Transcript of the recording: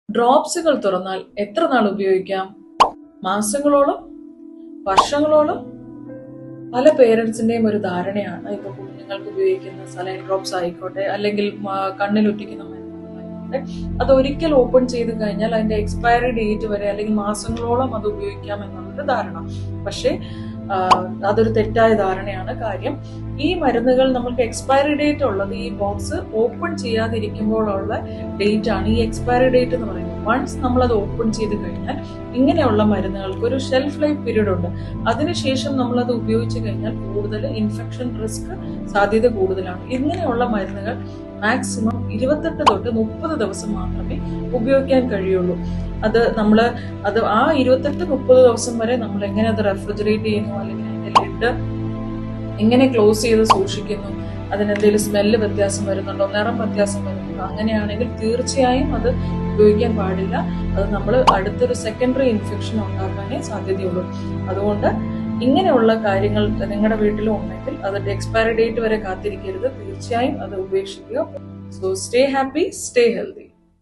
ഡ്രോപ്സുകൾ തുറന്നാൽ എത്ര നാൾ ഉപയോഗിക്കാം? മാസങ്ങളോളം, വർഷങ്ങളോളം? പല പേരൻസിന്റെയും ഒരു ധാരണയാണ് ഇപ്പൊ കുഞ്ഞുങ്ങൾക്ക് ഉപയോഗിക്കുന്ന സലൈൻ ഡ്രോപ്സ് ആയിക്കോട്ടെ, അല്ലെങ്കിൽ കണ്ണിലൊറ്റിക്കുന്ന മരുന്നുകളായിക്കോട്ടെ, അത് ഒരിക്കൽ ഓപ്പൺ ചെയ്ത് കഴിഞ്ഞാൽ അതിന്റെ എക്സ്പയറി ഡേറ്റ് വരെ അല്ലെങ്കിൽ മാസങ്ങളോളം അത് ഉപയോഗിക്കാം എന്നുള്ളൊരു ധാരണ. പക്ഷേ അതൊരു തെറ്റായ ധാരണയാണ്. കാര്യം, ഈ മരുന്നുകൾ നമുക്ക് എക്സ്പയറി ഡേറ്റ് ഉള്ളത് ഈ ബോക്സ് ഓപ്പൺ ചെയ്യാതിരിക്കുമ്പോഴുള്ള ഡേറ്റ് ആണ് ഈ എക്സ്പയറി ഡേറ്റ് എന്ന് പറയുന്നത്. വൺസ് നമ്മൾ അത് ഓപ്പൺ ചെയ്ത് കഴിഞ്ഞാൽ ഇങ്ങനെയുള്ള മരുന്നുകൾക്ക് ഒരു ഷെൽഫ് ലൈഫ് പീരീഡ് ഉണ്ട്. അതിനുശേഷം നമ്മൾ അത് ഉപയോഗിച്ച് കഴിഞ്ഞാൽ കൂടുതൽ ഇൻഫെക്ഷൻ റിസ്ക് സാധ്യത കൂടുതലാണ്. ഇങ്ങനെയുള്ള മരുന്നുകൾ മാക്സിമം 28 തൊട്ട് 30 ദിവസം മാത്രമേ ഉപയോഗിക്കാൻ കഴിയുള്ളൂ. അത് ആ 28-30 ദിവസം വരെ നമ്മൾ എങ്ങനെ അത് റെഫ്രിജറേറ്റ് ചെയ്യുന്നു, അല്ലെങ്കിൽ അതിന്റെ ലിഡ് എങ്ങനെ ക്ലോസ് ചെയ്ത് സൂക്ഷിക്കുന്നു, അതിനെന്തെങ്കിലും സ്മെല്ല് വ്യത്യാസം വരുന്നുണ്ടോ, നിറം വ്യത്യാസം വരുന്നുണ്ടോ, അങ്ങനെയാണെങ്കിൽ തീർച്ചയായും അത് ഉപയോഗിക്കാൻ പാടില്ല. അത് നമ്മൾ അടുത്തൊരു സെക്കൻഡറി ഇൻഫെക്ഷൻ ഉണ്ടാക്കാനേ സാധ്യതയുള്ളൂ. അതുകൊണ്ട് ഇങ്ങനെയുള്ള കാര്യങ്ങൾ നിങ്ങളുടെ വീട്ടിലും ഉണ്ടെങ്കിൽ അതിന്റെ എക്സ്പയറി ഡേറ്റ് വരെ കാത്തിരിക്കരുത്. തീർച്ചയായും അത് ഉപേക്ഷിക്കുക. So stay happy, stay healthy.